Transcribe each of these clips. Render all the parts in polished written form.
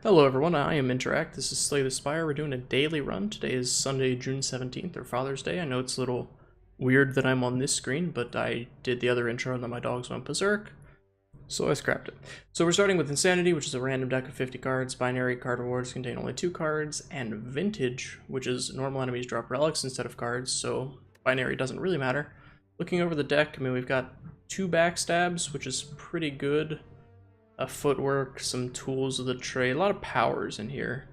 Hello everyone, I am Interact. This is Slay the Spire. We're doing a daily run. Today is Sunday, June 17th, or Father's Day. I know it's a little weird that I'm on this screen, but I did the other intro and then my dogs went berserk, so I scrapped it. So we're starting with Insanity, which is a random deck of 50 cards. Binary card rewards contain only 2 cards, and Vintage, which is normal enemies drop relics instead of cards, so binary doesn't really matter. Looking over the deck, I mean, we've got 2 backstabs, which is pretty good. A footwork, some tools of the trade, a lot of powers in here,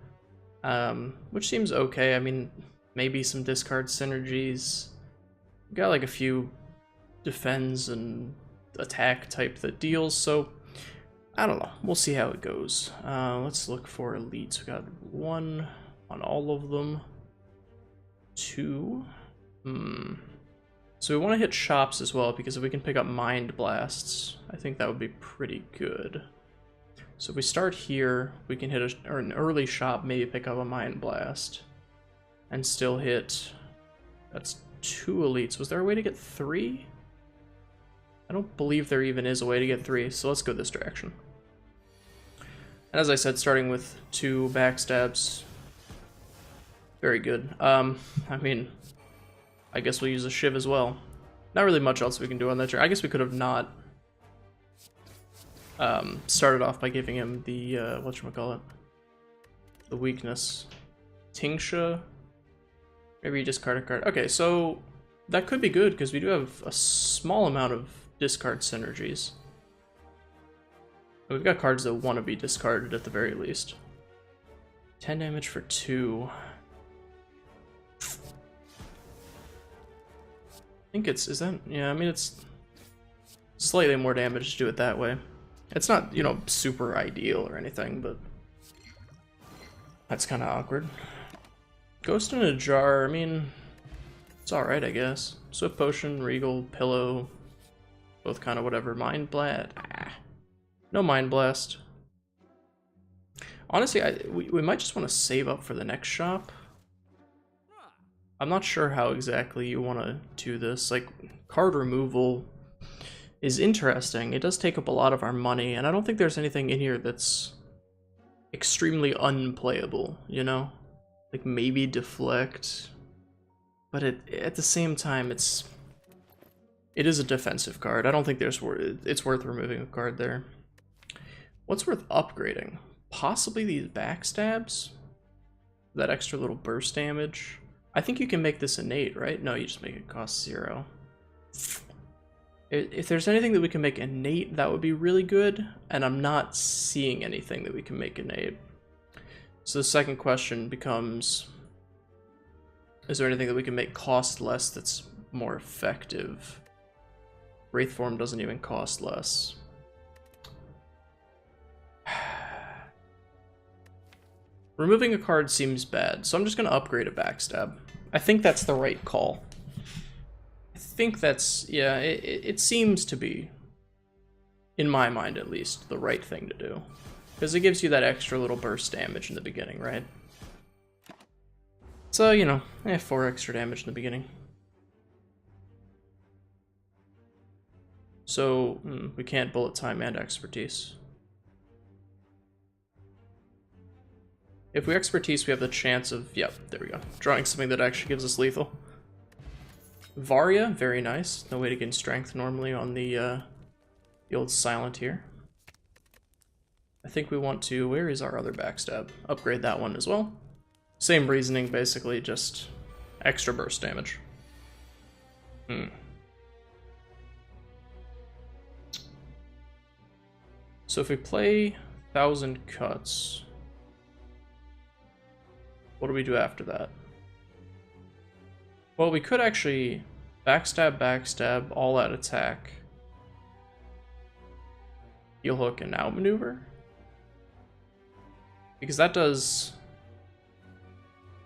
which seems okay. I mean, maybe some discard synergies. We've got like a few defends and attack type that deals, so I don't know. We'll see how it goes. Let's look for elites. We got 1 on all of them. 2. So we want to hit shops as well, because if we can pick up Mind Blasts, I think that would be pretty good. So if we start here, we can hit an early shop, maybe pick up a Mind Blast, and still hit. That's 2 elites. Was there a way to get 3? I don't believe there even is a way to get 3, so let's go this direction. And as I said, starting with 2 backstabs, very good. I mean, I guess we'll use a Shiv as well. Not really much else we can do on that turn. I guess we could have not started off by giving him the, whatchamacallit, the weakness. Tingsha, maybe you discard a card. Okay, so that could be good, because we do have a small amount of discard synergies. We've got cards that want to be discarded at the very least. 10 damage for 2. I think it's, is that, yeah, I mean, it's slightly more damage to do it that way. It's not, you know, super ideal or anything, but that's kind of awkward. Ghost in a Jar, I mean, it's alright, I guess. Swift Potion, Regal, Pillow, both kind of whatever. Mind Blast, no Mind Blast. Honestly, we might just want to save up for the next shop. I'm not sure how exactly you want to do this. Like, card removal is interesting. It does take up a lot of our money, and I don't think there's anything in here that's extremely unplayable, you know? Like, maybe Deflect, but at the same time, it is a defensive card. I don't think it's worth removing a card there. What's worth upgrading? Possibly these backstabs? That extra little burst damage? I think you can make this innate, right? No, you just make it cost 0. If there's anything that we can make innate, that would be really good, and I'm not seeing anything that we can make innate. So the second question becomes, is there anything that we can make cost less that's more effective? Wraith Form doesn't even cost less. Removing a card seems bad, so I'm just going to upgrade a backstab. I think that's the right call. I think that's, yeah, it seems to be, in my mind at least, the right thing to do. Because it gives you that extra little burst damage in the beginning, right? So, you know, 4 extra damage in the beginning. So, we can't bullet time and expertise. If we expertise, we have the chance of, yep, there we go, drawing something that actually gives us lethal. Varya, very nice. No way to gain strength normally on the old Silent here. I think we want to, where is our other backstab? Upgrade that one as well. Same reasoning, basically, just extra burst damage. So if we play 1,000 Cuts, what do we do after that? Well, we could actually backstab, backstab, all out attack, heel hook, and outmaneuver. Because that does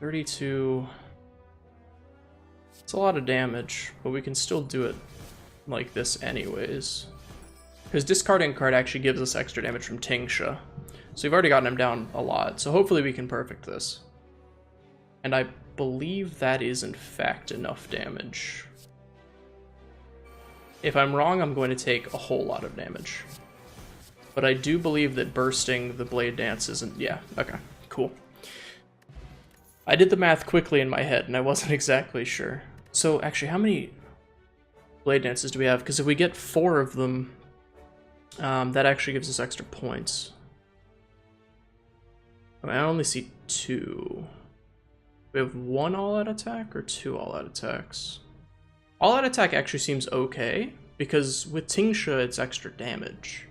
32. It's a lot of damage, but we can still do it like this anyways. Because discarding a card actually gives us extra damage from Tingsha. So we've already gotten him down a lot, so hopefully we can perfect this. And I believe that is in fact enough damage. If I'm wrong, I'm going to take a whole lot of damage. But I do believe that bursting the blade dance isn't... Yeah, okay, cool. I did the math quickly in my head, and I wasn't exactly sure. So, actually, how many blade dances do we have? Because if we get 4 of them, that actually gives us extra points. I mean, I only see 2. We have 1 all-out attack or 2 all-out attacks? All-out attack actually seems okay, because with Tingsha, it's extra damage.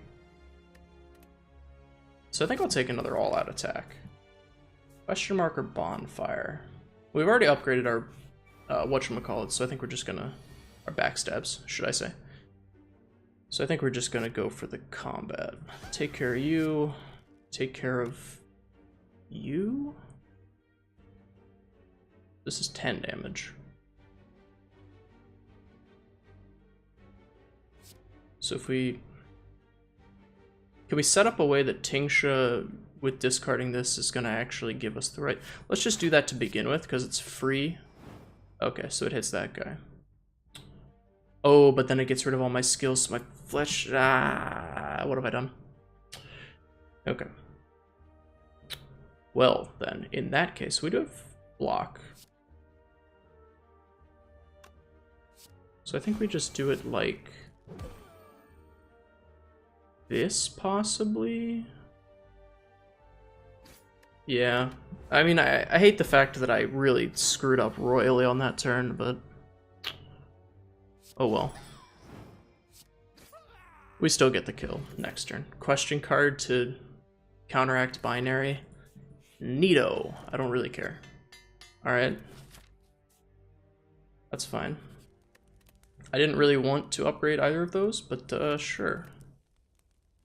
So I think I'll take another all-out attack. Question mark or bonfire? We've already upgraded our whatchamacallit, so I think we're just gonna... Our backstabs, should I say. So I think we're just gonna go for the combat. Take care of you. Take care of you? This is 10 damage. So if we... Can we set up a way that Tingsha, with discarding this, is going to actually give us the right... Let's just do that to begin with, because it's free. Okay, so it hits that guy. Oh, but then it gets rid of all my skills, so my flesh... Ah, what have I done? Okay. Well, then, in that case, we do have block. So I think we just do it like... this, possibly? Yeah. I mean, I hate the fact that I really screwed up royally on that turn, but... oh well. We still get the kill next turn. Question card to counteract binary. Neato. I don't really care. Alright. That's fine. I didn't really want to upgrade either of those, but sure.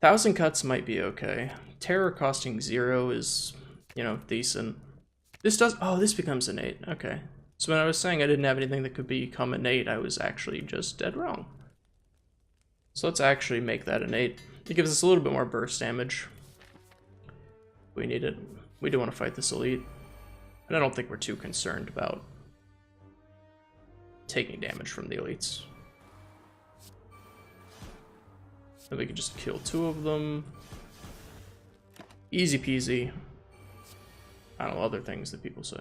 1,000 cuts might be okay. Terror costing 0 is, you know, decent. This does... oh, this becomes innate. Okay. So when I was saying I didn't have anything that could become innate, I was actually just dead wrong. So let's actually make that innate. It gives us a little bit more burst damage. We need it. We do want to fight this elite. And I don't think we're too concerned about taking damage from the elites. Then we can just kill 2 of them. Easy peasy. I don't know, other things that people say.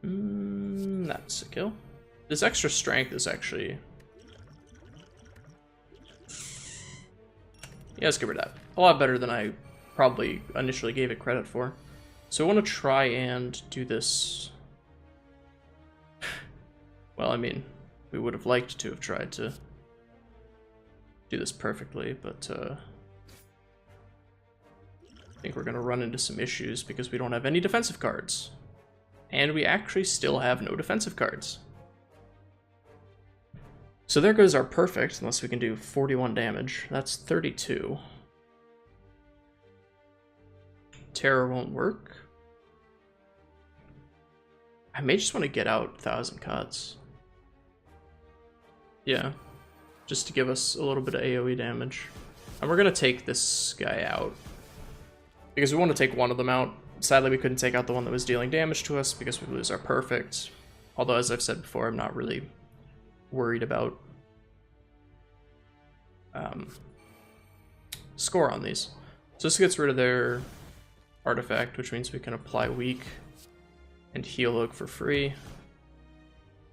That's a kill. This extra strength is actually... yeah, let's get rid of that. A lot better than I probably initially gave it credit for. So I want to try and do this... well, I mean, we would have liked to have tried to do this perfectly, but I think we're going to run into some issues because we don't have any defensive cards. And we actually still have no defensive cards. So there goes our perfect, unless we can do 41 damage. That's 32. Terror won't work. I may just want to get out 1,000 cuts. Yeah. Just to give us a little bit of AoE damage. And we're going to take this guy out. Because we want to take one of them out. Sadly, we couldn't take out the one that was dealing damage to us because we lose our perfect. Although, as I've said before, I'm not really worried about score on these. So this gets rid of their artifact, which means we can apply weak and heal Oak for free.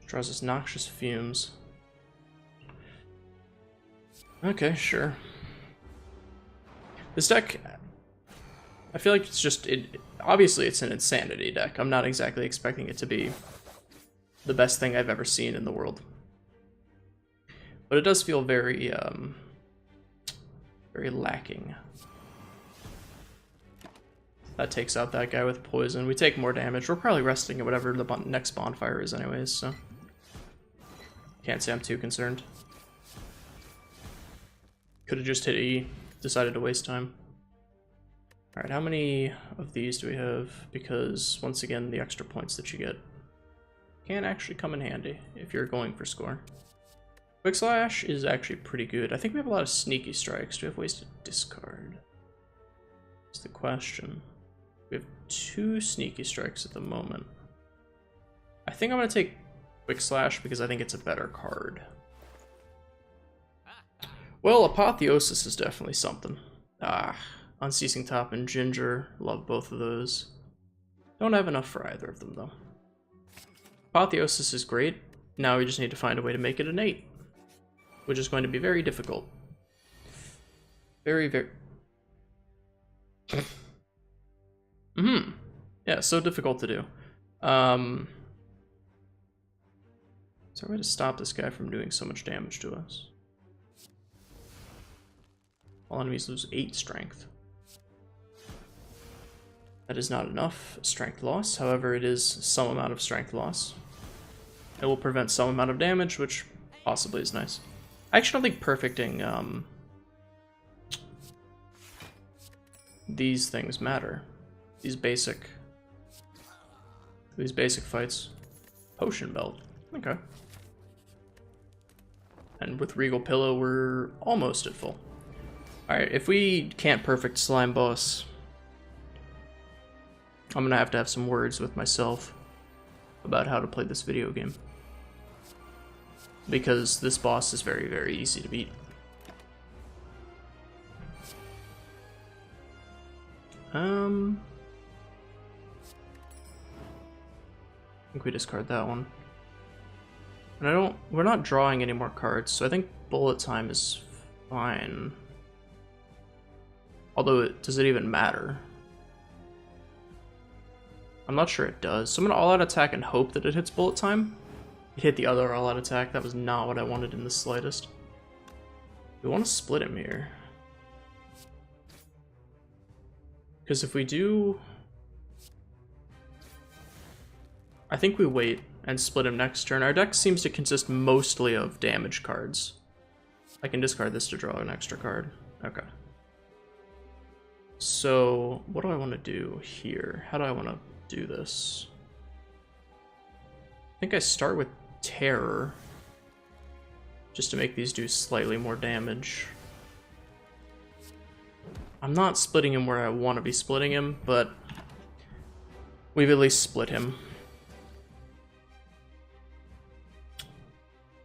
Draws us noxious fumes. Okay, sure. This deck, I feel like it's just, obviously it's an insanity deck. I'm not exactly expecting it to be the best thing I've ever seen in the world. But it does feel very, very lacking. That takes out that guy with poison. We take more damage. We're probably resting at whatever the next bonfire is anyways, so can't say I'm too concerned. Could have just hit E, decided to waste time. Alright, how many of these do we have? Because, once again, the extra points that you get can actually come in handy if you're going for score. Quick Slash is actually pretty good. I think we have a lot of sneaky strikes. Do we have ways to discard? That's the question. We have 2 sneaky strikes at the moment. I think I'm going to take Quick Slash because I think it's a better card. Well, Apotheosis is definitely something. Ah, Unceasing Top and Ginger, love both of those. Don't have enough for either of them, though. Apotheosis is great. Now we just need to find a way to make it innate, which is going to be very difficult. Very. Yeah, so difficult to do. Is there a way to stop this guy from doing so much damage to us? All enemies lose 8 strength. That is not enough strength loss, however it is some amount of strength loss. It will prevent some amount of damage, which possibly is nice. I actually don't think perfecting these things matter. These basic fights. Potion belt. Okay. And with Regal Pillow, we're almost at full. Alright, if we can't perfect Slime Boss, I'm gonna have to have some words with myself about how to play this video game. Because this boss is very, very easy to beat. I think we discard that one. And we're not drawing any more cards, so I think bullet time is fine. Although, does it even matter? I'm not sure it does. So I'm gonna all-out attack and hope that it hits bullet time. It hit the other all-out attack. That was not what I wanted in the slightest. We want to split him here. Because if we do... I think we wait and split him next turn. Our deck seems to consist mostly of damage cards. I can discard this to draw an extra card. Okay. So, what do I want to do here? How do I want to do this? I think I start with Terror, just to make these do slightly more damage. I'm not splitting him where I want to be splitting him, but we've at least split him.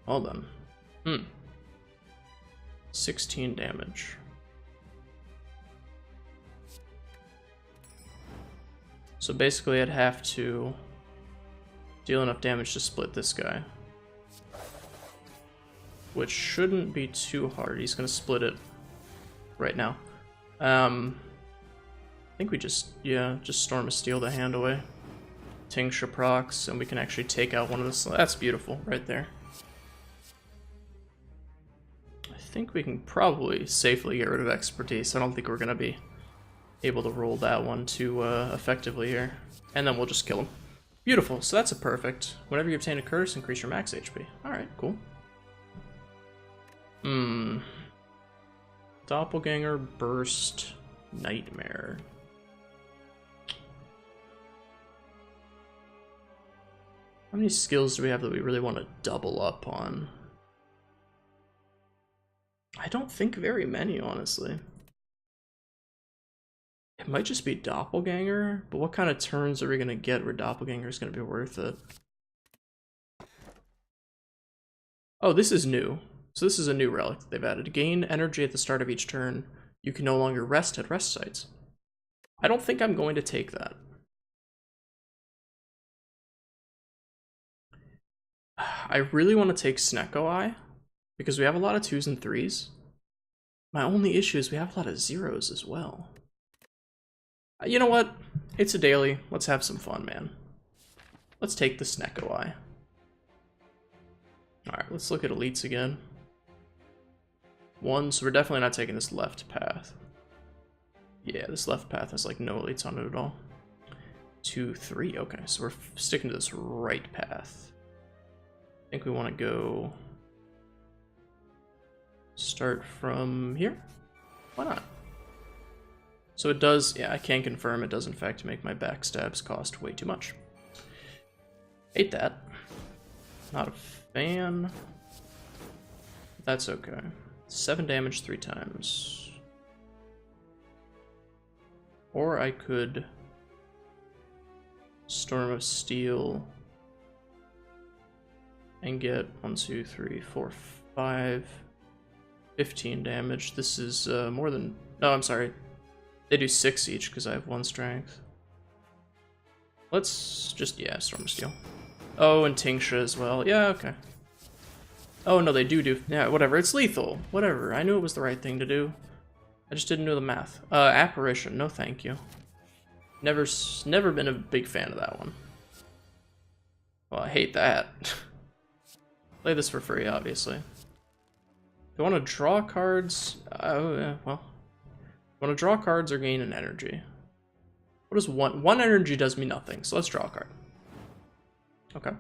Well then. 16 damage. So basically I'd have to deal enough damage to split this guy. Which shouldn't be too hard. He's gonna split it right now. I think we just Storm of Steel the hand away. Tincture procs, and we can actually take out one of the... That's beautiful, right there. I think we can probably safely get rid of Expertise. I don't think we're gonna be able to roll that one too effectively here. And then we'll just kill him. Beautiful, so that's a perfect. Whenever you obtain a curse, increase your max HP. Alright, cool. Doppelganger, Burst, Nightmare. How many skills do we have that we really want to double up on? I don't think very many, honestly. It might just be Doppelganger, but what kind of turns are we going to get where Doppelganger is going to be worth it? Oh, this is new. So this is a new relic that they've added. Gain energy at the start of each turn. You can no longer rest at rest sites. I don't think I'm going to take that. I really want to take Snecko Eye, because we have a lot of 2s and 3s. My only issue is we have a lot of 0s as well. You know what? It's a daily. Let's have some fun, man. Let's take the Snecko Eye. Alright, let's look at elites again. 1, so we're definitely not taking this left path. Yeah, this left path has like no elites on it at all. 2, 3, okay, so we're sticking to this right path. I think we want to go... start from here? Why not? So it does, yeah, I can confirm it does in fact make my backstabs cost way too much. Hate that. Not a fan. That's okay. 7 damage 3 times. Or I could Storm of Steel and get 1, 2, 3, 4, 5. 15 damage. This is more than... No, I'm sorry. They do 6 each because I have 1 strength. Let's just... Yeah, Storm Steel. Oh, and Tingsha as well. Yeah, okay. Oh, no, they do... Yeah, whatever. It's lethal. Whatever. I knew it was the right thing to do. I just didn't know the math. Apparition. No, thank you. Never been a big fan of that one. Well, I hate that. Play this for free, obviously. Do I want to draw cards? Oh, yeah, well. Do I want to draw cards or gain an energy? What is one? One energy does me nothing, so let's draw a card. Okay.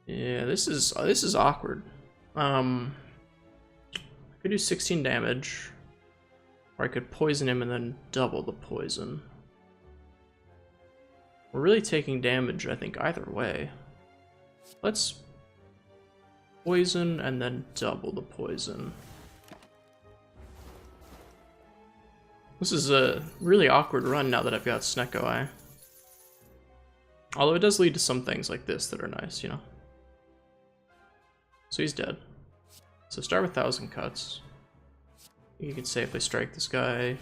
Yeah, this is awkward. I could do 16 damage, or I could poison him and then double the poison. We're really taking damage, I think, either way. Let's poison and then double the poison. This is a really awkward run now that I've got Snecko Eye. Although it does lead to some things like this that are nice, you know. So he's dead. So start with 1,000 cuts. You can safely strike this guy.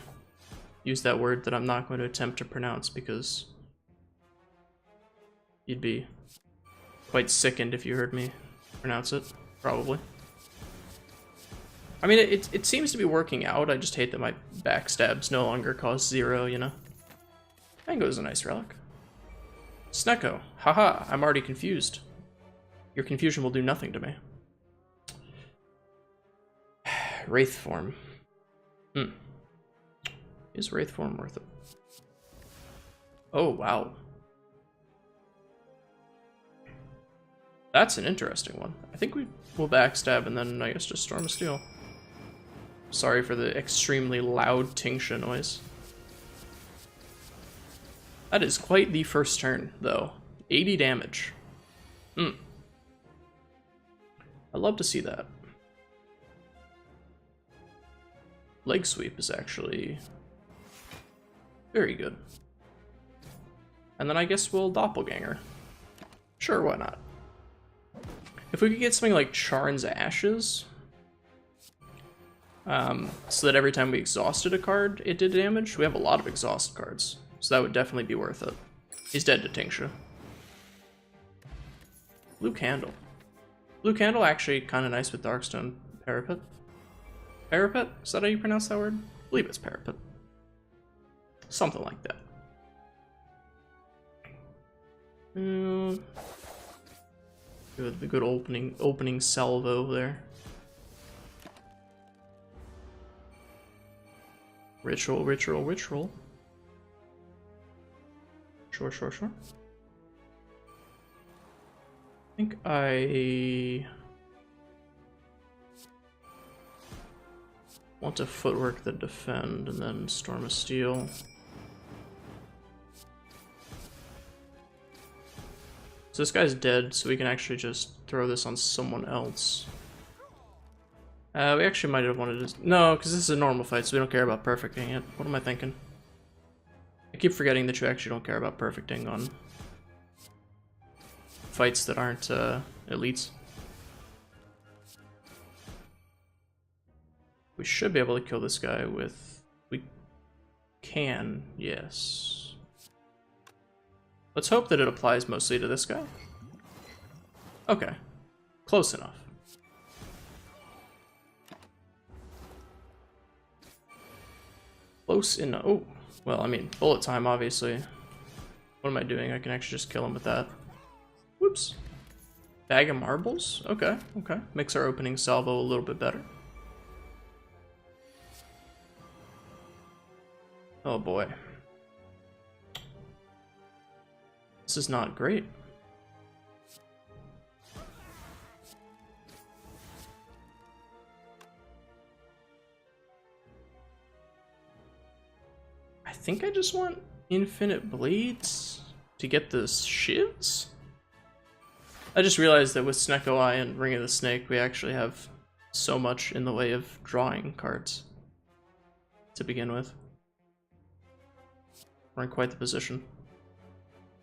Use that word that I'm not going to attempt to pronounce because you'd be quite sickened if you heard me pronounce it, probably. I mean, it seems to be working out. I just hate that my backstabs no longer cost 0, you know? Mango is a nice relic. Snecko. Haha, I'm already confused. Your confusion will do nothing to me. Wraith form. Is Wraith form worth it? Oh, wow. That's an interesting one. I think we will backstab and then I guess just Storm of Steel. Sorry for the extremely loud Tingsha noise. That is quite the first turn, though. 80 damage. I love to see that. Leg sweep is actually very good. And then I guess we'll doppelganger. Sure, why not? If we could get something like Charn's Ashes, so that every time we exhausted a card, it did damage. We have a lot of exhaust cards, so that would definitely be worth it. He's dead to Tingsha. Blue Candle. Blue Candle actually kind of nice with Darkstone Parapet. Parapet? Is that how you pronounce that word? I believe it's Parapet. Something like that. Good, the good opening salvo there. Ritual. Sure. I think I want to footwork the defend and then Storm of Steel. So this guy's dead, so we can actually just throw this on someone else. We actually might have wanted to... No, because this is a normal fight, so we don't care about perfecting it. What am I thinking? I keep forgetting that you actually don't care about perfecting on fights that aren't elites. We should be able to kill this guy with... We can, yes. Let's hope that it applies mostly to this guy. Okay. Close enough. Close enough. Oh, well, I mean, bullet time, obviously. What am I doing? I can actually just kill him with that. Whoops. Bag of marbles? Okay. Makes our opening salvo a little bit better. Oh boy. This is not great. I think I just want infinite blades to get the shivs. I just realized that with Snecko Eye and Ring of the Snake, we actually have so much in the way of drawing cards to begin with. We're in quite the position. Do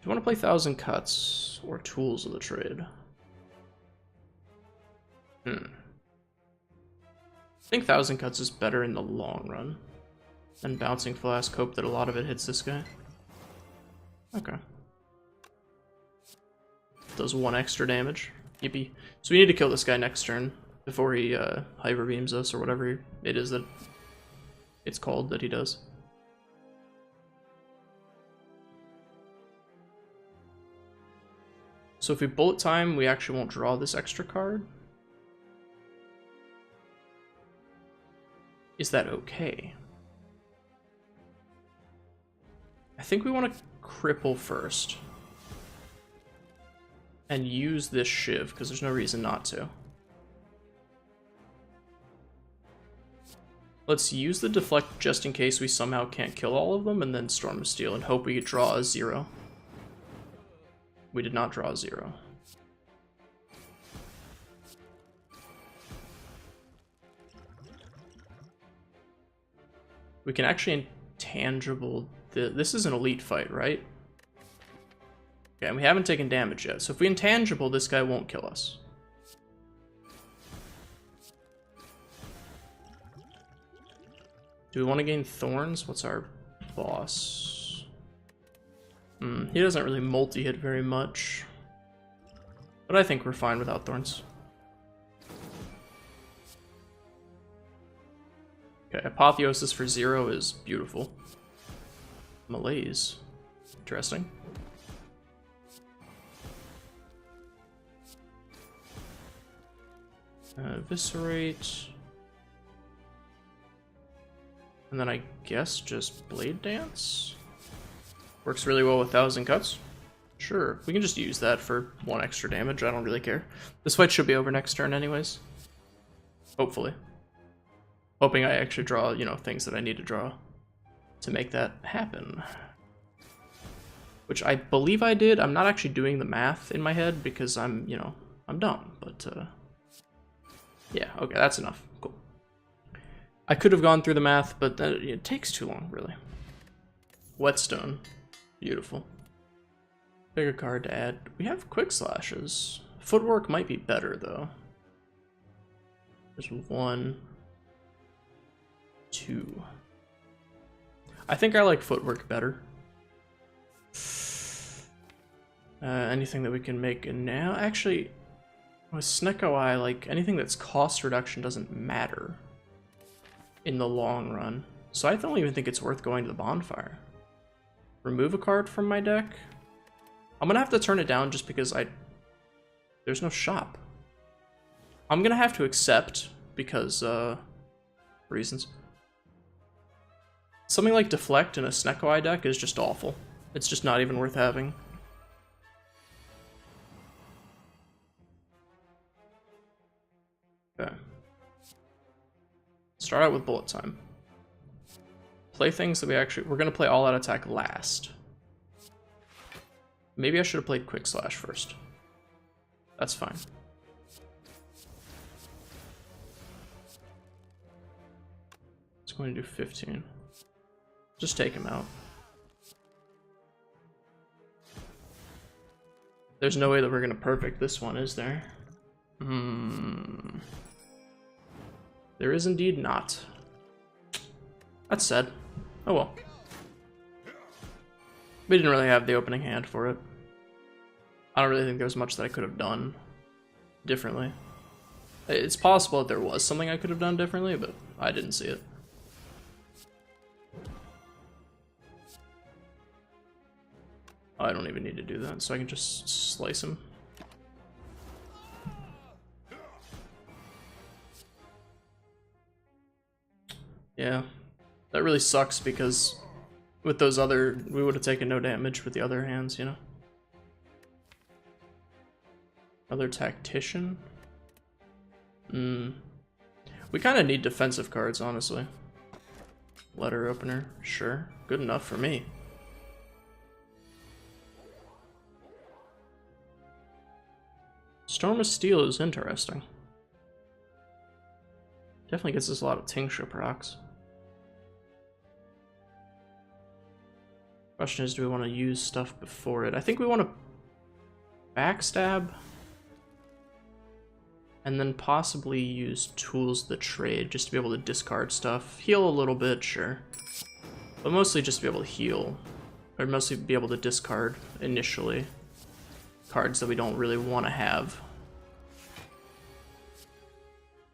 you want to play 1,000 Cuts or Tools of the Trade? I think 1000 cuts is better in the long run than bouncing flask. Hope that a lot of it hits this guy. Okay. Does 1 extra damage. Yippee. So we need to kill this guy next turn before he hyper beams us or whatever it is that it's called that he does. So if we bullet time, we actually won't draw this extra card. Is that okay? I think we want to cripple first. And use this shiv, because there's no reason not to. Let's use the deflect just in case we somehow can't kill all of them, and then Storm of Steel and hope we draw a 0. We did not draw a 0. We can actually intangible... This is an elite fight, right? Okay, and we haven't taken damage yet, so if we intangible, this guy won't kill us. Do we want to gain thorns? What's our boss? He doesn't really multi-hit very much. But I think we're fine without thorns. Okay, Apotheosis for 0 is beautiful. Malaise. Interesting. Eviscerate. And then I guess just Blade Dance? Works really well with 1000 cuts. Sure, we can just use that for 1 extra damage, I don't really care. This fight should be over next turn anyways. Hopefully. Hoping I actually draw, you know, things that I need to draw to make that happen. Which I believe I did. I'm not actually doing the math in my head because I'm, you know, I'm dumb, but yeah, okay, that's enough. Cool. I could have gone through the math, but it takes too long, really. Whetstone. Beautiful. Pick a card to add. We have quick slashes. Footwork might be better, though. There's 1, 2. I think I like footwork better. Anything that we can make now? Actually, with Snecko Eye, like, anything that's cost reduction doesn't matter in the long run. So I don't even think it's worth going to the bonfire. Remove a card from my deck? I'm gonna have to turn it down just because there's no shop. I'm gonna have to accept because, reasons. Something like Deflect in a Snecko Eye deck is just awful. It's just not even worth having. Okay. Start out with bullet time. Play things that we're gonna play all out attack last. Maybe I should have played quick slash first. That's fine. It's going to do 15. Just take him out. There's no way that we're gonna perfect this one, is there? There is indeed not. That's sad. Oh well. We didn't really have the opening hand for it. I don't really think there was much that I could have done differently. It's possible that there was something I could have done differently, but I didn't see it. I don't even need to do that, so I can just slice him. Yeah, that really sucks because with those other, we would have taken no damage with the other hands, you know? Another Tactician? We kind of need defensive cards, honestly. Letter opener, sure. Good enough for me. Storm of Steel is interesting. Definitely gets us a lot of Tincture procs. Question is, do we want to use stuff before it? I think we want to backstab And then possibly use Tools of the Trade just to be able to discard stuff. Heal a little bit, sure. But mostly just to be able to heal. Or mostly be able to discard initially. Cards that we don't really want to have.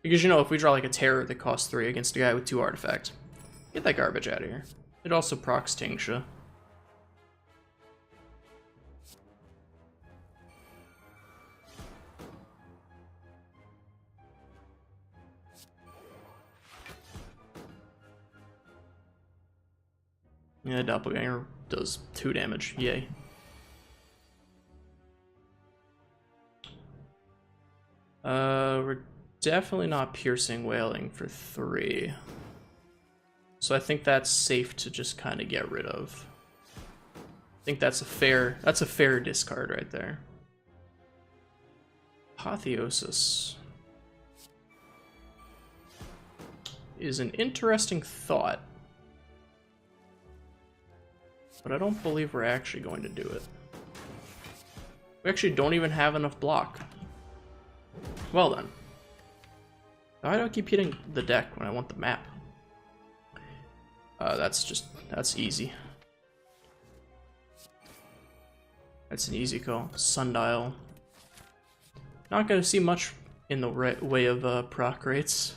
Because, you know, if we draw like a Terror that costs 3 against a guy with 2 artifact, get that garbage out of here. It also procs Tingsha. Yeah, Doppelganger does 2 damage. Yay. We're definitely not piercing wailing for 3. So I think that's safe to just kind of get rid of. I think that's a fair discard right there. Apotheosis is an interesting thought. But I don't believe we're actually going to do it. We actually don't even have enough block. Well then. Why do I keep hitting the deck when I want the map? That's easy. That's an easy call. Sundial. Not gonna see much in the way of proc rates,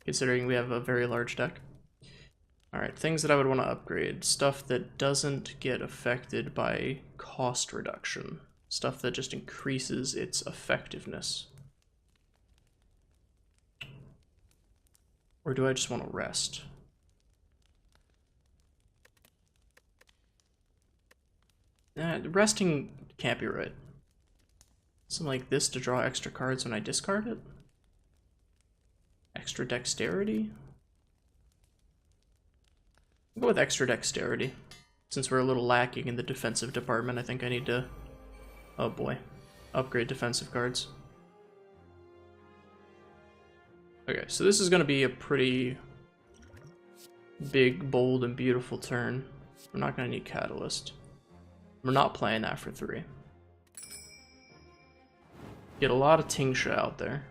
considering we have a very large deck. Alright, things that I would want to upgrade. Stuff that doesn't get affected by cost reduction. Stuff that just increases its effectiveness. Or do I just want to rest? Resting can't be right. Something like this to draw extra cards when I discard it? Extra dexterity? I'll go with extra dexterity. Since we're a little lacking in the defensive department, I think I need to, oh boy, upgrade defensive cards. Okay, so this is going to be a pretty big, bold, and beautiful turn. We're not going to need Catalyst. We're not playing that for 3. Get a lot of Tingsha out there.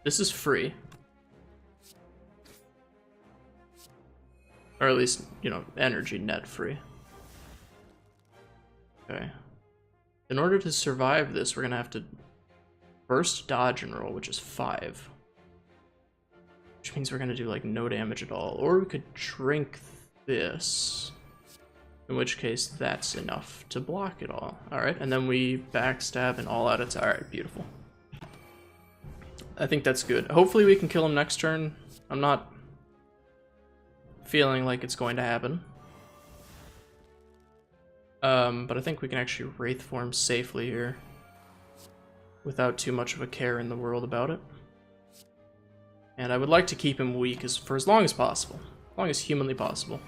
This is free. Or at least, you know, energy net free. Okay. In order to survive this, we're gonna have to burst, dodge, and roll, which is 5. Which means we're gonna do like no damage at all. Or we could drink this. In which case, that's enough to block it all. Alright, and then we backstab and all out attack. Alright, beautiful. I think that's good. Hopefully we can kill him next turn. I'm not feeling like it's going to happen. But I think we can actually Wraith form safely here. Without too much of a care in the world about it. And I would like to keep him weak for as long as possible. As long as humanly possible.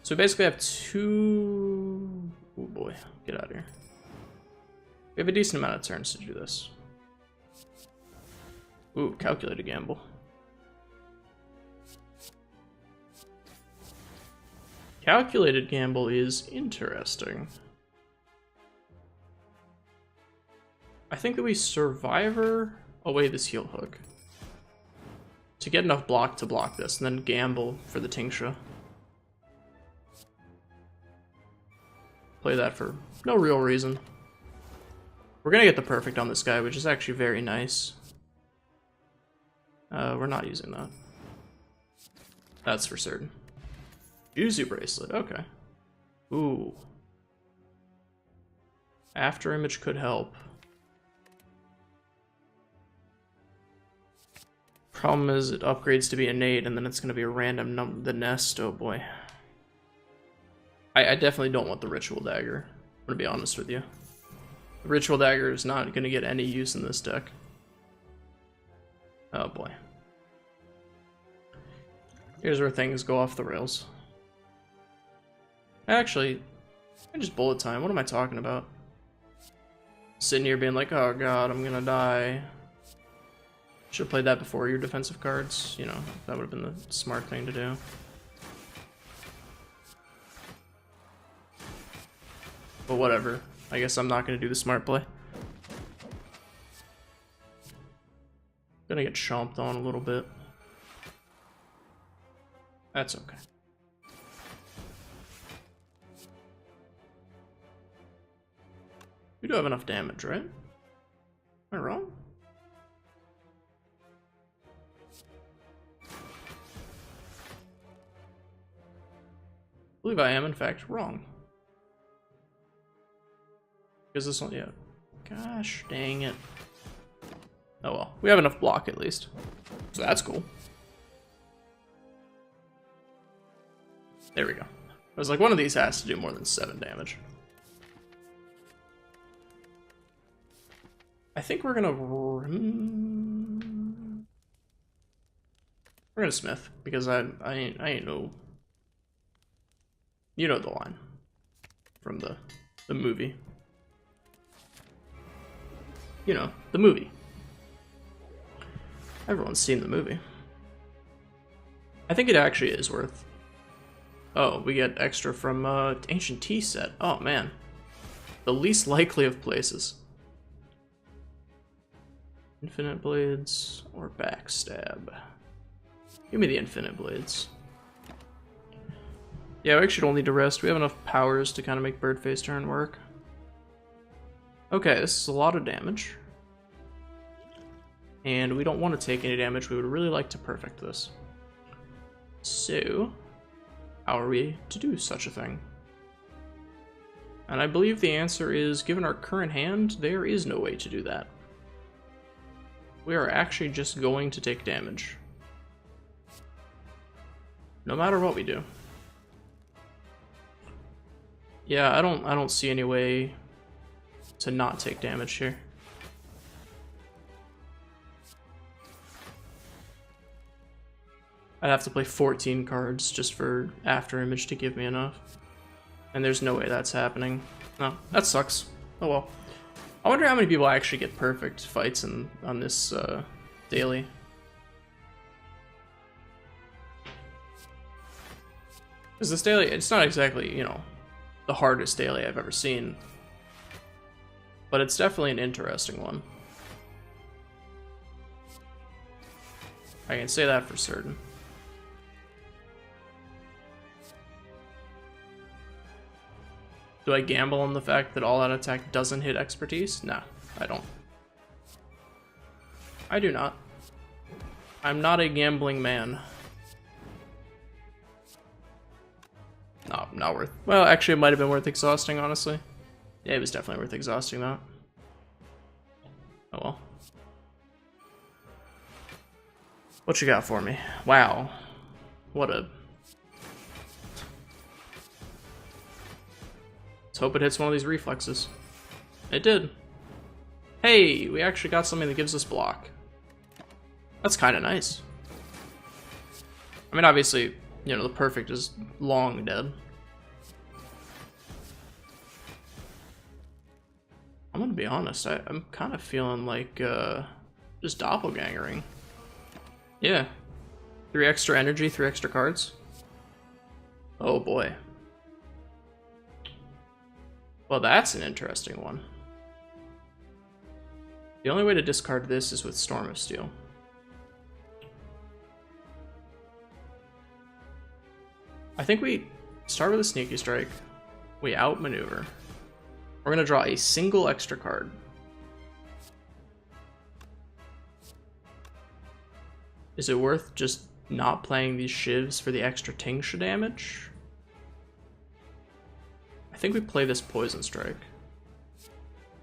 So we basically have 2... Oh boy, get out of here. We have a decent amount of turns to do this. Ooh, calculated gamble. Calculated gamble is interesting. I think that we Survivor away this heal hook to get enough block to block this, and then gamble for the Tingsha. Play that for no real reason. We're gonna get the perfect on this guy, which is actually very nice. We're not using that. That's for certain. Yuzu bracelet, okay. Ooh. After image could help. Problem is it upgrades to be innate and then it's gonna be a random the nest, oh boy. I definitely don't want the ritual dagger. I'm gonna be honest with you. The ritual dagger is not gonna get any use in this deck. Oh boy. Here's where things go off the rails. Actually, I just bullet time. What am I talking about? Sitting here being like, oh god, I'm gonna die. Should have played that before your defensive cards. You know, that would have been the smart thing to do. But whatever. I guess I'm not gonna do the smart play. Gonna get chomped on a little bit. That's okay. We do have enough damage, right? Am I wrong? I believe I am, in fact, wrong. Because this one, yeah. Gosh dang it. Oh well, we have enough block at least. So that's cool. There we go. I was like, one of these has to do more than 7 damage. I think we're gonna smith, because I ain't no, you know the line from the movie. You know, the movie. Everyone's seen the movie. I think it actually is worth. Oh, we get extra from Ancient Tea set. Oh man. The least likely of places. Infinite blades or backstab. Give me the infinite blades. Yeah, we actually don't need to rest. We have enough powers to kind of make Birdface turn work. Okay, this is a lot of damage. And we don't want to take any damage. We would really like to perfect this. So, how are we to do such a thing? And I believe the answer is, given our current hand, there is no way to do that. We are actually just going to take damage. No matter what we do. Yeah, I don't see any way to not take damage here. I'd have to play 14 cards just for after image to give me enough. And there's no way that's happening. No, that sucks. Oh well. I wonder how many people actually get perfect fights on this daily. Because this daily, it's not exactly, you know, the hardest daily I've ever seen. But it's definitely an interesting one. I can say that for certain. Do I gamble on the fact that all-out attack doesn't hit expertise? No, I don't. I do not. I'm not a gambling man. No, not worth. Well, actually, it might have been worth exhausting, honestly. Yeah, it was definitely worth exhausting that. Oh well. What you got for me? Wow. What a... Let's hope it hits one of these reflexes. It did. Hey, we actually got something that gives us block. That's kind of nice. I mean, obviously, you know, the perfect is long dead. I'm gonna be honest, I'm kind of feeling like just doppelgangering. Yeah. 3 extra energy, 3 extra cards. Oh boy. Well, that's an interesting one. The only way to discard this is with Storm of Steel. I think we start with a Sneaky Strike. We outmaneuver. We're gonna draw a single extra card. Is it worth just not playing these shivs for the extra Tingsha damage? I think we play this Poison Strike.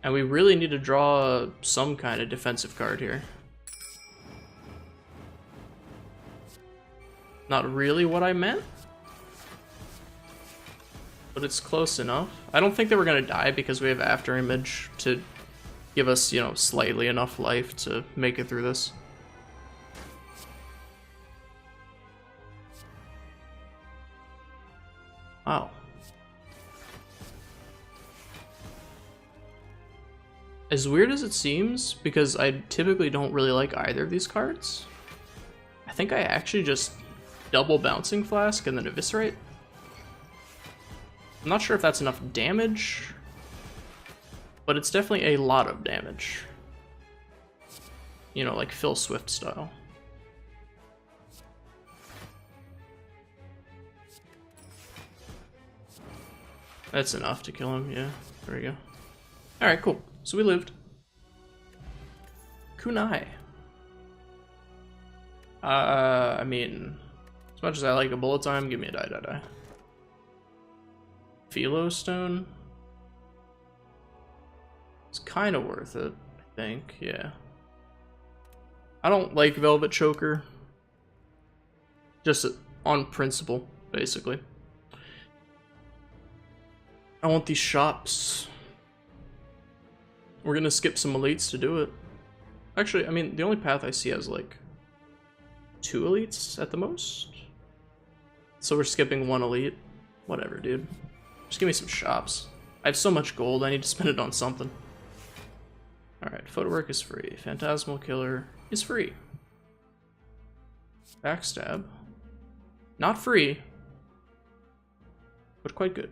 And we really need to draw some kind of defensive card here. Not really what I meant, but it's close enough. I don't think that we're gonna die because we have After Image to give us, you know, slightly enough life to make it through this. Wow. As weird as it seems, because I typically don't really like either of these cards, I think I actually just double Bouncing Flask and then Eviscerate. I'm not sure if that's enough damage, but it's definitely a lot of damage. You know, like Phil Swift style. That's enough to kill him, yeah. There we go. Alright, cool. So we lived. Kunai. I mean, as much as I like a bullet time, give me a die. Philo Stone. It's kind of worth it, I think, yeah. I don't like Velvet Choker. Just on principle, basically. I want these shops. We're gonna skip some elites to do it. Actually, I mean, the only path I see has like 2 elites at the most. So we're skipping 1 elite. Whatever, dude. Just give me some shops. I have so much gold, I need to spend it on something. Alright, photo work is free. Phantasmal Killer is free. Backstab. Not free, but quite good.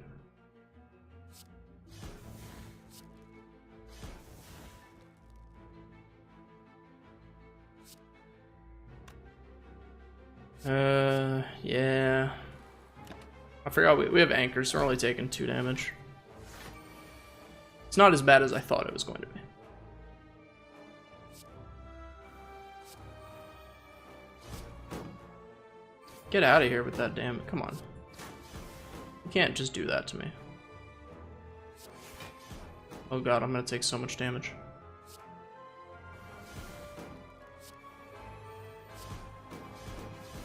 Yeah. I forgot we have anchors, so we're only taking 2 damage. It's not as bad as I thought it was going to be. Get out of here with that damn... Come on. You can't just do that to me. Oh god, I'm gonna take so much damage.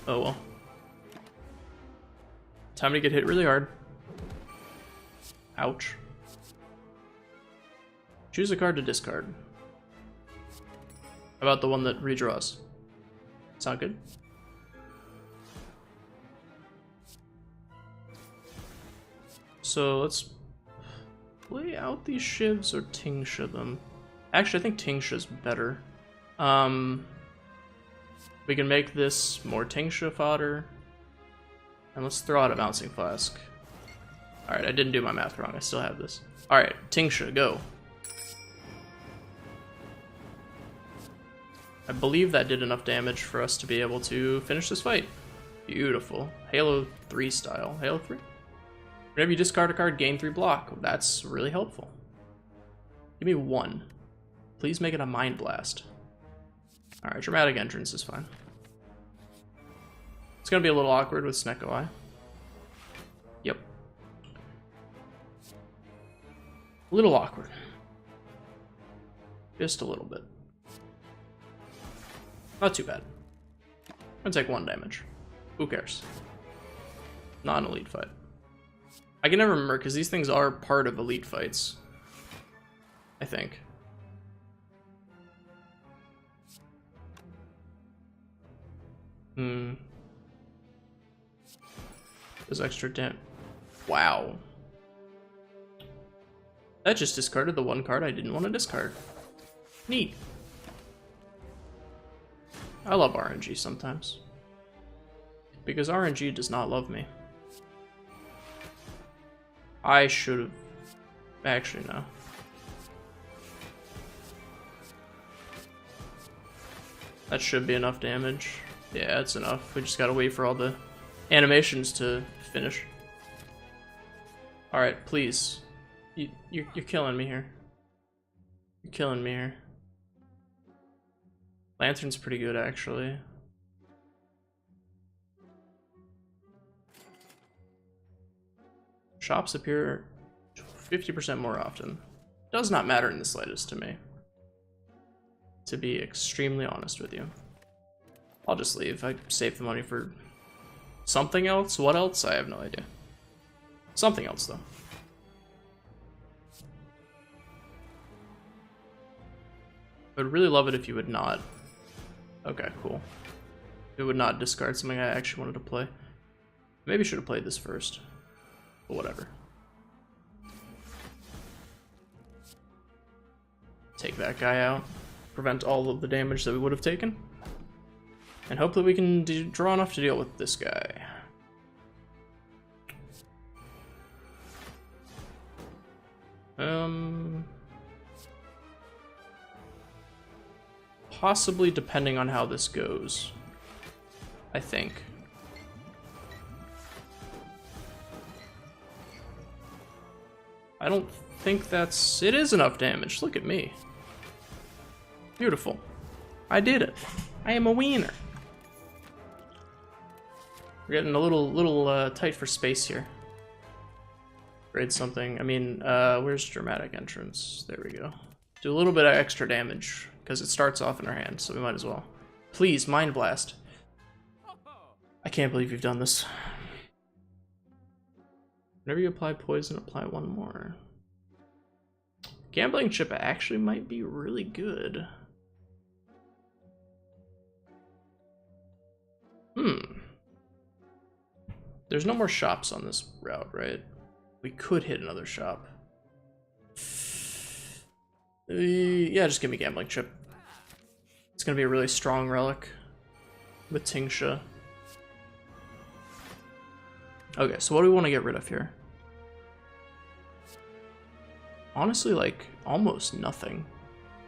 Oh well. Time to get hit really hard. Ouch. Choose a card to discard. How about the one that redraws? Sound good? So let's play out these shivs or Tingsha them. Actually, I think Tingsha's better. We can make this more Tingsha fodder. And let's throw out a Bouncing Flask. Alright, I didn't do my math wrong. I still have this. Alright, Tingsha, go. I believe that did enough damage for us to be able to finish this fight. Beautiful. Halo 3 style. Halo 3? Whenever you discard a card, gain 3 block. That's really helpful. Give me 1. Please make it a Mind Blast. Alright, Dramatic Entrance is fine. It's gonna be a little awkward with Snecko Eye. Yep. A little awkward. Just a little bit. Not too bad. I'm gonna take 1 damage. Who cares? Not an elite fight. I can never remember because these things are part of elite fights. I think. There's extra damage. Wow. That just discarded the 1 card I didn't want to discard. Neat. I love RNG sometimes. Because RNG does not love me. I should have... Actually, no. That should be enough damage. Yeah, it's enough. We just gotta wait for all the animations to finish. Alright, please. You're killing me here. You're killing me here. Lantern's pretty good, actually. Shops appear 50% more often. Does not matter in the slightest to me. To be extremely honest with you. I'll just leave. I save the money for something else. What else? I have no idea. Something else, though. I would really love it if you would not. Okay, cool. It would not discard something I actually wanted to play. Maybe I should have played this first. But whatever. Take that guy out. Prevent all of the damage that we would have taken. And hope that we can draw enough to deal with this guy. Possibly depending on how this goes, I think. I don't think that's... It is enough damage. Look at me. Beautiful. I did it. I am a wiener. We're getting a little tight for space here. Grade something. I mean, where's dramatic entrance? There we go. Do a little bit of extra damage, because it starts off in our hand, so we might as well. Please, Mind Blast. I can't believe you've done this. Whenever you apply poison, apply one more. Gambling chip actually might be really good. There's no more shops on this route, right? We could hit another shop. Yeah, just give me gambling chip. It's gonna be a really strong relic with Tingsha. Okay, so what do we want to get rid of here? Honestly, like, almost nothing.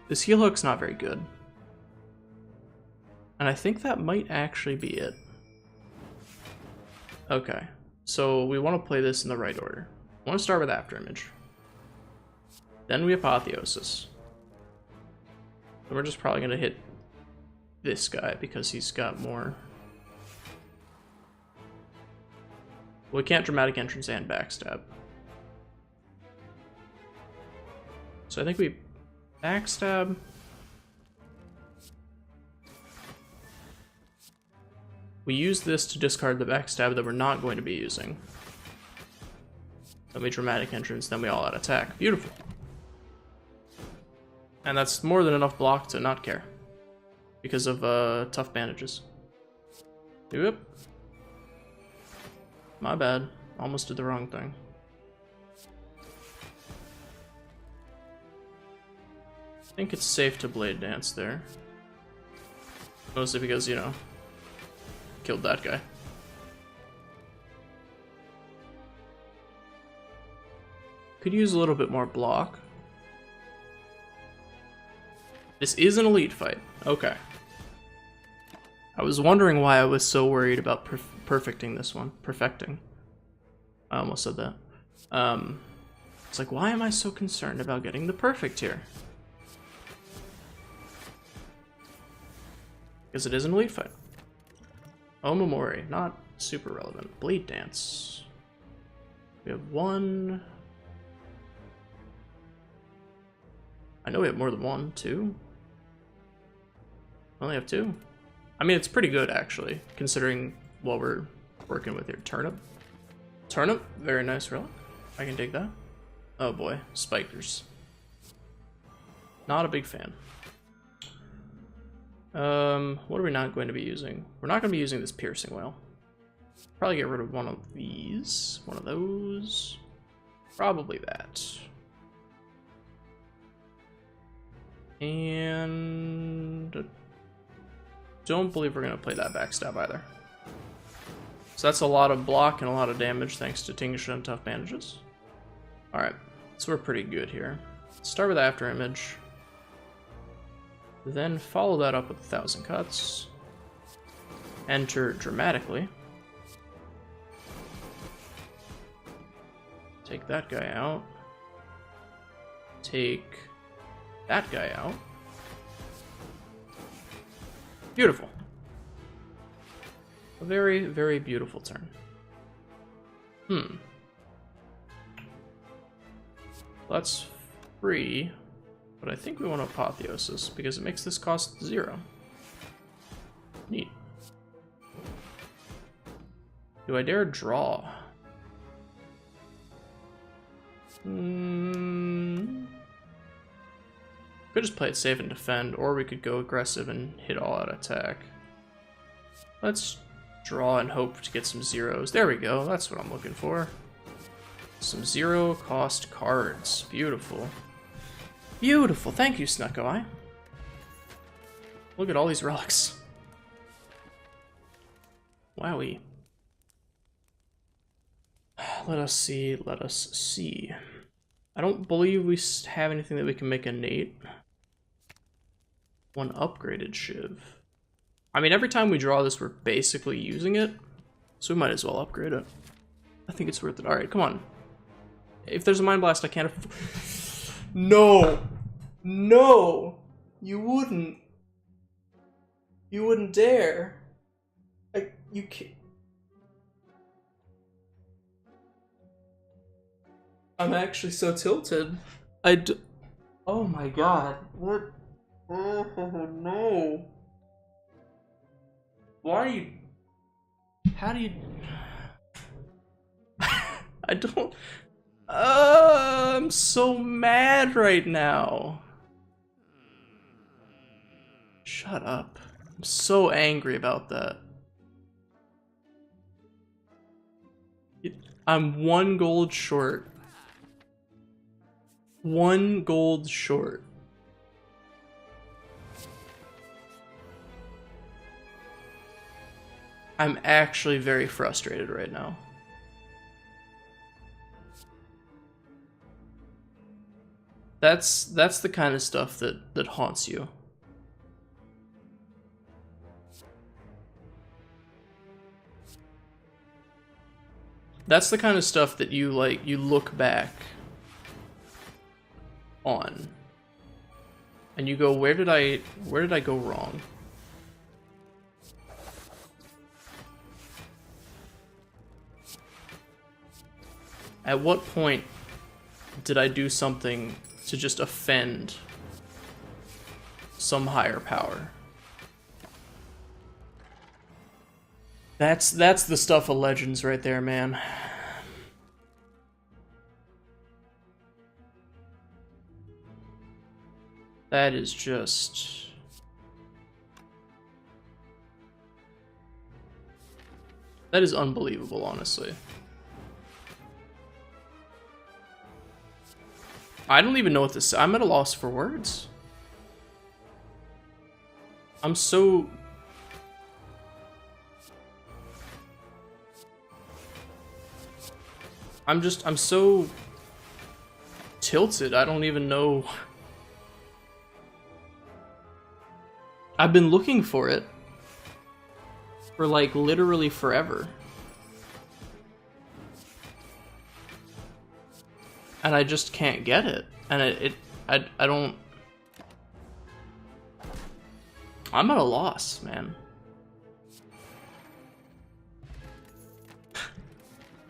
This heel hook's not very good. And I think that might actually be it. Okay, so we want to play this in the right order. I want to start with Afterimage. Then we Apotheosis. And we're just probably going to hit this guy because he's got more. Well, we can't Dramatic Entrance and Backstab. So I think we Backstab. We use this to discard the Backstab that we're not going to be using. Then we Dramatic Entrance, then we all out attack. Beautiful. And that's more than enough block to not care. Because of tough bandages. Yep. My bad. Almost did the wrong thing. I think it's safe to Blade Dance there. Mostly because, you know, killed that guy. Could use a little bit more block. This is an elite fight. Okay. I was wondering why I was so worried about perfecting this one. Perfecting. I almost said that. It's like, why am I so concerned about getting the perfect here? Because it is an elite fight. Omamori, not super relevant. Blade Dance. We have one. I know we have more than one, two. We only have two. I mean, it's pretty good, actually, considering what we're working with here. Turnip. Turnip, very nice relic. I can dig that. Oh boy, Spikers. Not a big fan. What are we not going to be using? We're not going to be using this Piercing Whale. Probably get rid of one of these. One of those. Probably that. And don't believe we're going to play that Backstab either. So that's a lot of block and a lot of damage thanks to Tingsha and Tough Bandages. Alright, so we're pretty good here. Start with Afterimage. Then follow that up with 1,000 Cuts. Enter dramatically. Take that guy out. Take that guy out. Beautiful. A very, very beautiful turn. That's free, but I think we want Apotheosis because it makes this cost 0. Neat. Do I dare draw? Could just play it safe and defend, or we could go aggressive and hit all-out attack. Let's draw and hope to get some zeros. There we go, that's what I'm looking for. Some 0-cost cards. Beautiful. Beautiful, thank you, Snucko Eye. Look at all these relics. Wowie. Let us see, let us see. I don't believe we have anything that we can make innate. One upgraded shiv. I mean, every time we draw this, we're basically using it, so we might as well upgrade it. I think it's worth it. All right, come on. If there's a Mind Blast, I can't. No, no, you wouldn't. You wouldn't dare. You can't. I'm actually so tilted. Oh my god. What? Oh no. Why are you... How do you... I don't... I'm so mad right now. Shut up. I'm so angry about that. I'm 1 gold short. 1 gold short. I'm actually very frustrated right now. That's the kind of stuff that haunts you. That's the kind of stuff that you look back on and you go, where did I go wrong? At what point did I do something to just offend some higher power? That's the stuff of legends right there, man. That is just... That is unbelievable, honestly. I don't even know what to say. I'm at a loss for words. I'm so... I'm so tilted. I don't even know. I've been looking for it for like literally forever. And I just can't get it. And I don't... I'm at a loss, man.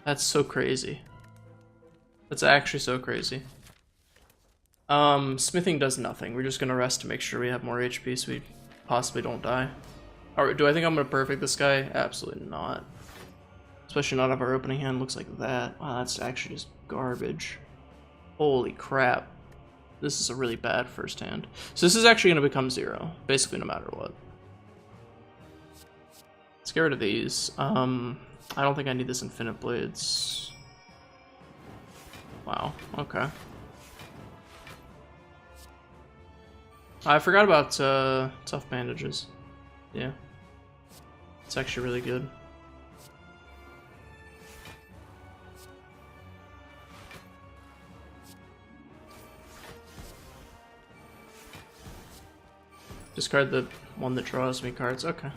That's so crazy. That's actually so crazy. Smithing does nothing. We're just gonna rest to make sure we have more HP so we possibly don't die. Alright, do I think I'm gonna perfect this guy? Absolutely not. Especially not if our opening hand looks like that. Wow, that's actually just garbage. Holy crap. This is a really bad first hand. So this is actually gonna become 0, basically no matter what. Let's get rid of these. I don't think I need this Infinite Blades. Wow, okay. I forgot about Tough Bandages. Yeah. It's actually really good. Discard the one that draws me cards. Okay.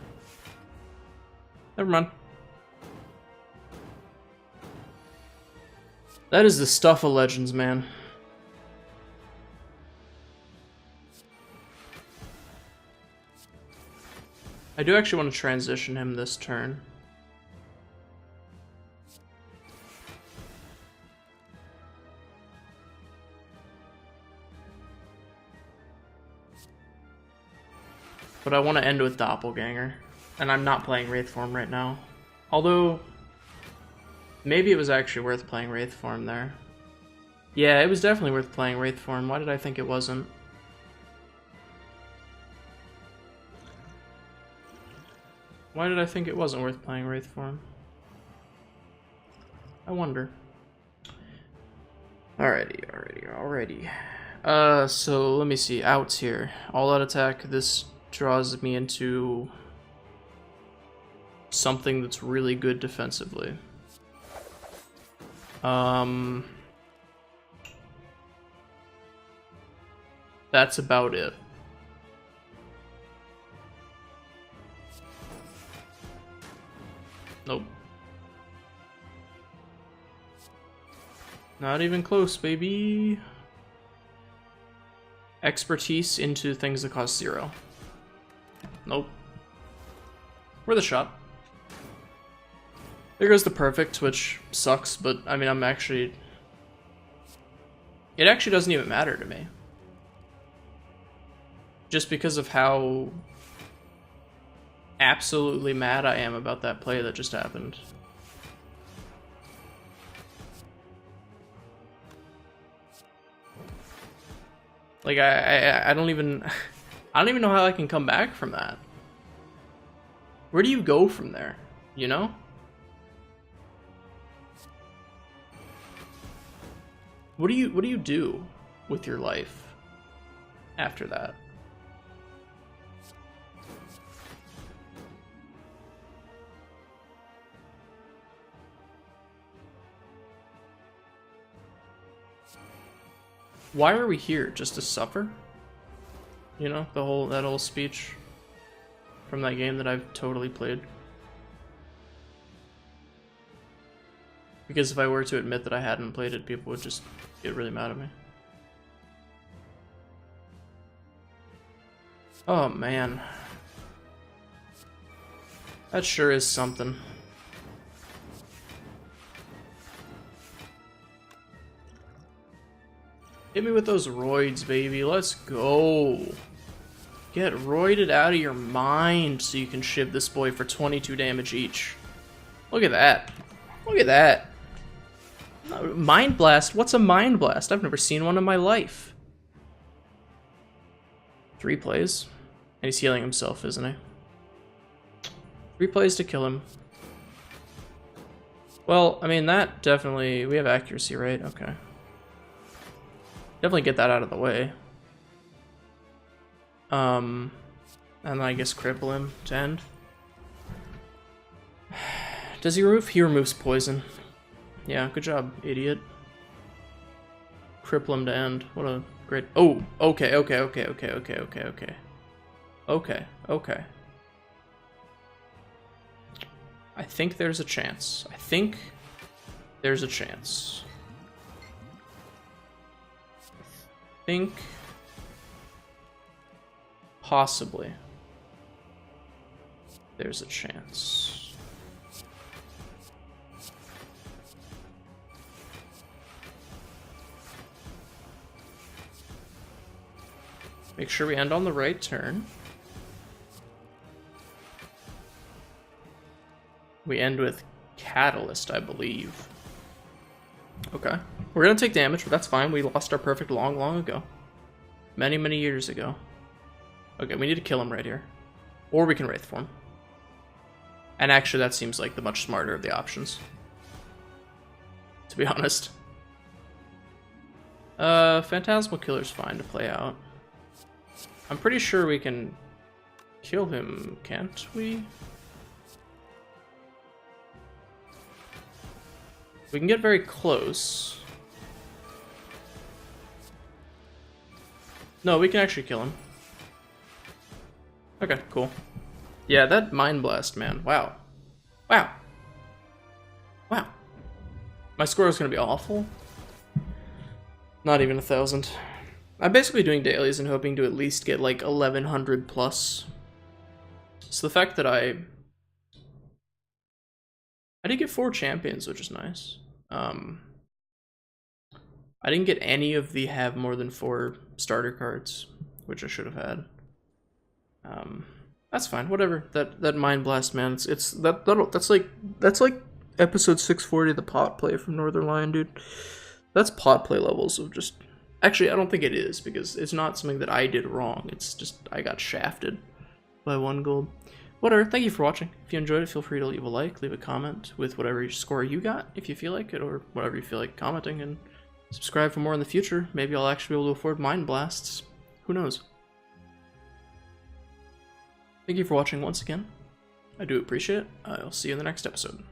Never mind. That is the stuff of legends, man. I do actually want to transition him this turn. But I want to end with Doppelganger. And I'm not playing Wraithform right now. Although, maybe it was actually worth playing Wraithform there. Yeah, it was definitely worth playing Wraithform. Why did I think it wasn't? Why did I think it wasn't worth playing Wraithform? I wonder. Alrighty. So let me see. Outs here. All out attack. This draws me into something that's really good defensively. That's about it. Nope. Not even close, baby. Expertise into things that cost 0. Nope. Worth a shot. There goes the perfect, which sucks, but I mean, I'm actually... It actually doesn't even matter to me. Just because of how absolutely mad I am about that play that just happened. Like, I don't even... I don't even know how I can come back from that. Where do you go from there, you know? What do you do with your life after that? Why are we here? Just to suffer? You know, that whole speech from that game that I've totally played. Because if I were to admit that I hadn't played it, people would just get really mad at me. Oh man. That sure is something. Hit me with those roids, baby. Let's go. Get roided out of your mind so you can shiv this boy for 22 damage each. Look at that. Look at that. Mind Blast? What's a Mind Blast? I've never seen one in my life. 3 plays. And he's healing himself, isn't he? 3 plays to kill him. Well, I mean, that definitely... We have accuracy, right? Okay. Definitely get that out of the way. And then I guess cripple him to end. Does he remove? He removes poison. Yeah, good job, idiot. Cripple him to end. What a great... Oh, okay. Okay. I think there's a chance. Think possibly there's a chance. Make sure we end on the right turn. We end with Catalyst, I believe. Okay. We're gonna take damage, but that's fine. We lost our perfect long ago. Many years ago. Okay, we need to kill him right here. Or we can Wraith Form. And actually, that seems like the much smarter of the options. To be honest. Phantasmal Killer's fine to play out. I'm pretty sure we can kill him, can't we? We can get very close. No, we can actually kill him. Okay, cool. Yeah, that Mind Blast, man. Wow. Wow. Wow. My score is going to be awful. Not even 1,000. I'm basically doing dailies and hoping to at least get like 1,100 plus. So the fact that I did get 4 champions, which is nice. I didn't get any of the have more than 4 starter cards, which I should have had. That's fine. Whatever. That Mind Blast, man. That's like episode 640 of the pot play from Northernlion, dude. That's pot play levels of just. Actually, I don't think it is because it's not something that I did wrong. It's just I got shafted by 1 gold. Whatever, thank you for watching. If you enjoyed it, feel free to leave a like, leave a comment with whatever score you got, if you feel like it, or whatever you feel like commenting, and subscribe for more in the future. Maybe I'll actually be able to afford Mind Blasts. Who knows? Thank you for watching once again. I do appreciate it. I'll see you in the next episode.